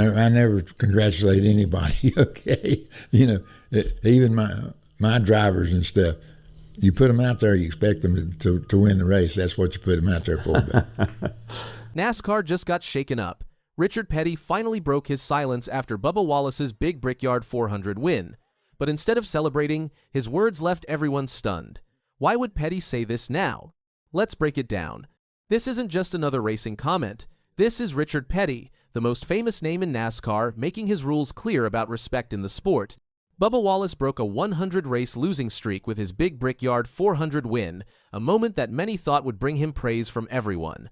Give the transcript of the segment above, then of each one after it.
I never congratulate anybody, okay? Even my drivers and stuff, you put them out there, you expect them to win the race. That's what you put them out there for. NASCAR just got shaken up. Richard Petty finally broke his silence after Bubba Wallace's big Brickyard 400 win. But instead of celebrating, his words left everyone stunned. Why would Petty say this now? Let's break it down. This isn't just another racing comment. This is Richard Petty, the most famous name in NASCAR, making his rules clear about respect in the sport. Bubba Wallace broke a 100-race losing streak with his big Brickyard 400 win, a moment that many thought would bring him praise from everyone.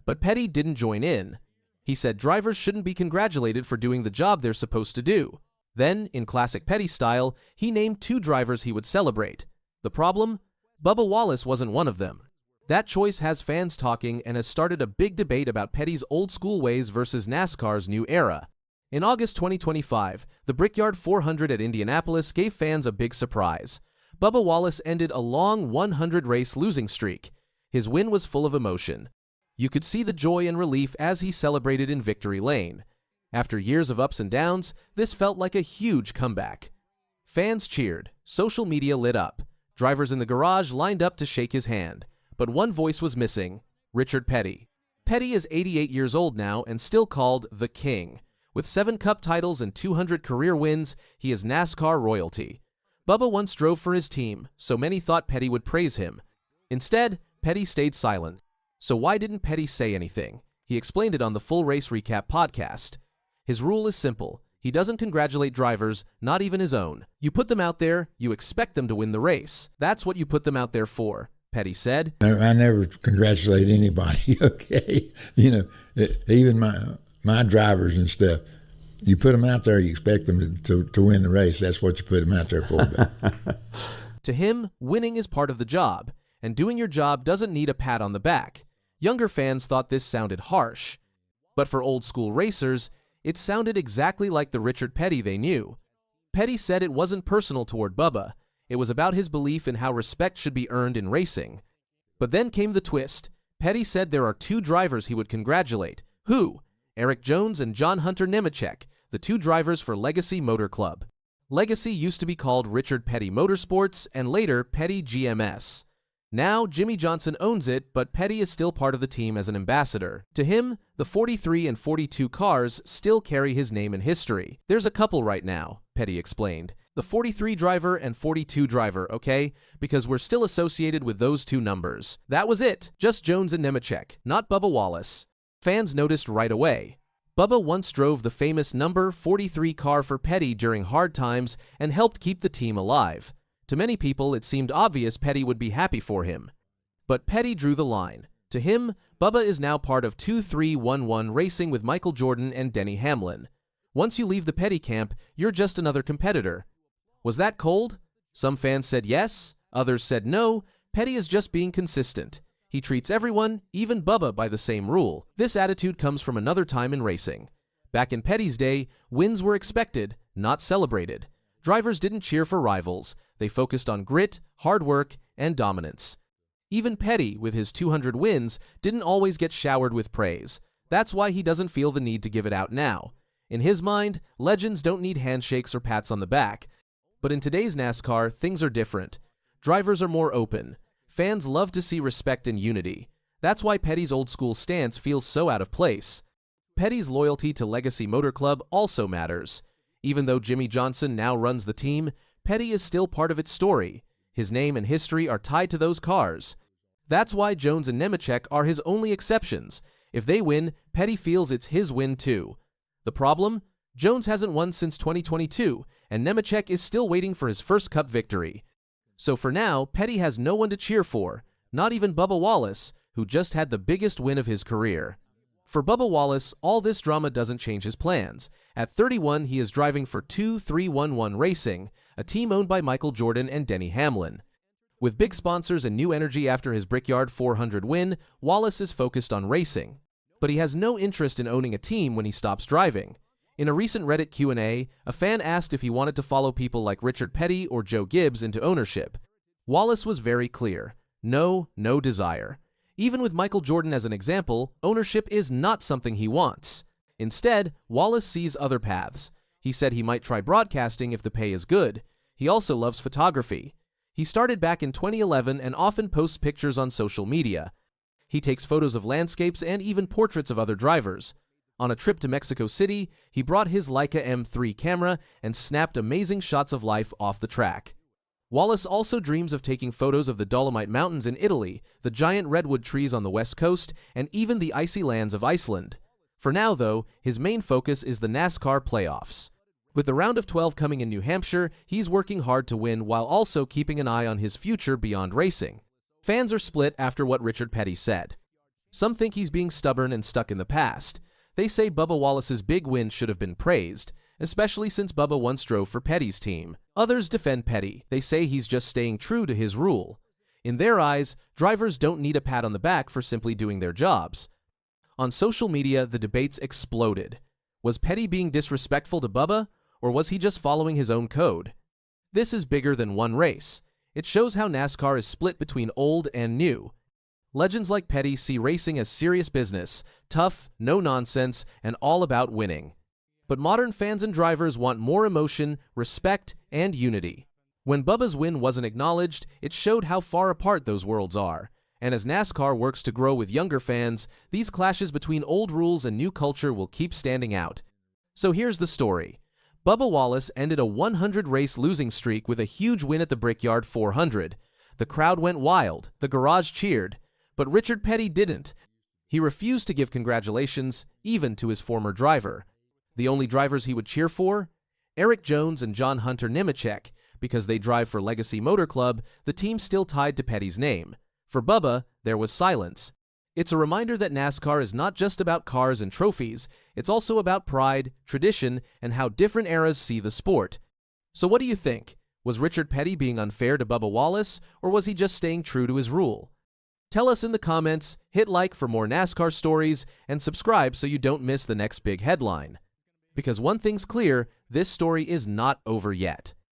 But Petty didn't join in. He said drivers shouldn't be congratulated for doing the job they're supposed to do. Then, in classic Petty style, he named 2 drivers he would celebrate. The problem? Bubba Wallace wasn't one of them. That choice has fans talking and has started a big debate about Petty's old-school ways versus NASCAR's new era. In August 2025, the Brickyard 400 at Indianapolis gave fans a big surprise. Bubba Wallace ended a long 100-race losing streak. His win was full of emotion. You could see the joy and relief as he celebrated in victory lane. After years of ups and downs, this felt like a huge comeback. Fans cheered, social media lit up, drivers in the garage lined up to shake his hand. But one voice was missing: Richard Petty. Petty is 88 years old now and still called the King. With 7 Cup titles and 200 career wins, he is NASCAR royalty. Bubba once drove for his team, so many thought Petty would praise him. Instead, Petty stayed silent. So why didn't Petty say anything? He explained it on the Full Race Recap podcast. His rule is simple. He doesn't congratulate drivers, not even his own. You put them out there, you expect them to win the race. That's what you put them out there for, Petty said. I never congratulate anybody, okay? Even my drivers and stuff, you put them out there, you expect them to win the race. That's what you put them out there for. To him, winning is part of the job, and doing your job doesn't need a pat on the back. Younger fans thought this sounded harsh. But for old-school racers, it sounded exactly like the Richard Petty they knew. Petty said it wasn't personal toward Bubba. It was about his belief in how respect should be earned in racing. But then came the twist. Petty said there are 2 drivers he would congratulate. Who? Erik Jones and John Hunter Nemechek, the 2 drivers for Legacy Motor Club. Legacy used to be called Richard Petty Motorsports and later Petty GMS. Now, Jimmy Johnson owns it, but Petty is still part of the team as an ambassador. To him, the 43 and 42 cars still carry his name in history. There's a couple right now, Petty explained. The 43 driver and 42 driver, okay? Because we're still associated with those 2 numbers. That was it, just Jones and Nemechek, not Bubba Wallace. Fans noticed right away. Bubba once drove the famous number 43 car for Petty during hard times and helped keep the team alive. To many people, it seemed obvious Petty would be happy for him. But Petty drew the line. To him, Bubba is now part of 2-3-1-1 racing with Michael Jordan and Denny Hamlin. Once you leave the Petty camp, you're just another competitor. Was that cold? Some fans said yes, others said no. Petty is just being consistent. He treats everyone, even Bubba, by the same rule. This attitude comes from another time in racing. Back in Petty's day, wins were expected, not celebrated. Drivers didn't cheer for rivals. They focused on grit, hard work, and dominance. Even Petty, with his 200 wins, didn't always get showered with praise. That's why he doesn't feel the need to give it out now. In his mind, legends don't need handshakes or pats on the back. But in today's NASCAR, things are different. Drivers are more open. Fans love to see respect and unity. That's why Petty's old-school stance feels so out of place. Petty's loyalty to Legacy Motor Club also matters. Even though Jimmy Johnson now runs the team, Petty is still part of its story. His name and history are tied to those cars. That's why Jones and Nemechek are his only exceptions. If they win, Petty feels it's his win too. The problem? Jones hasn't won since 2022, and Nemechek is still waiting for his first Cup victory. So for now, Petty has no one to cheer for, not even Bubba Wallace, who just had the biggest win of his career. For Bubba Wallace, all this drama doesn't change his plans. At 31, he is driving for 2-3-1-1 Racing, a team owned by Michael Jordan and Denny Hamlin. With big sponsors and new energy after his Brickyard 400 win, Wallace is focused on racing. But he has no interest in owning a team when he stops driving. In a recent Reddit Q&A, a fan asked if he wanted to follow people like Richard Petty or Joe Gibbs into ownership. Wallace was very clear. No desire. Even with Michael Jordan as an example, ownership is not something he wants. Instead, Wallace sees other paths. He said he might try broadcasting if the pay is good. He also loves photography. He started back in 2011 and often posts pictures on social media. He takes photos of landscapes and even portraits of other drivers. On a trip to Mexico City, he brought his Leica M3 camera and snapped amazing shots of life off the track. Wallace also dreams of taking photos of the Dolomite Mountains in Italy, the giant redwood trees on the west coast, and even the icy lands of Iceland. For now, though, his main focus is the NASCAR Playoffs. With the round of 12 coming in New Hampshire, he's working hard to win while also keeping an eye on his future beyond racing. Fans are split after what Richard Petty said. Some think he's being stubborn and stuck in the past. They say Bubba Wallace's big win should have been praised, especially since Bubba once drove for Petty's team. Others defend Petty. They say he's just staying true to his rule. In their eyes, drivers don't need a pat on the back for simply doing their jobs. On social media, the debates exploded. Was Petty being disrespectful to Bubba, or was he just following his own code? This is bigger than one race. It shows how NASCAR is split between old and new. Legends like Petty see racing as serious business, tough, no nonsense, and all about winning. But modern fans and drivers want more emotion, respect, and unity. When Bubba's win wasn't acknowledged, it showed how far apart those worlds are. And as NASCAR works to grow with younger fans, these clashes between old rules and new culture will keep standing out. So here's the story. Bubba Wallace ended a 100-race losing streak with a huge win at the Brickyard 400. The crowd went wild, the garage cheered, but Richard Petty didn't. He refused to give congratulations, even to his former driver. The only drivers he would cheer for? Eric Jones and John Hunter Nemechek. Because they drive for Legacy Motor Club, the team still tied to Petty's name. For Bubba, there was silence. It's a reminder that NASCAR is not just about cars and trophies, it's also about pride, tradition, and how different eras see the sport. So what do you think? Was Richard Petty being unfair to Bubba Wallace, or was he just staying true to his rule? Tell us in the comments, hit like for more NASCAR stories, and subscribe so you don't miss the next big headline. Because one thing's clear, this story is not over yet.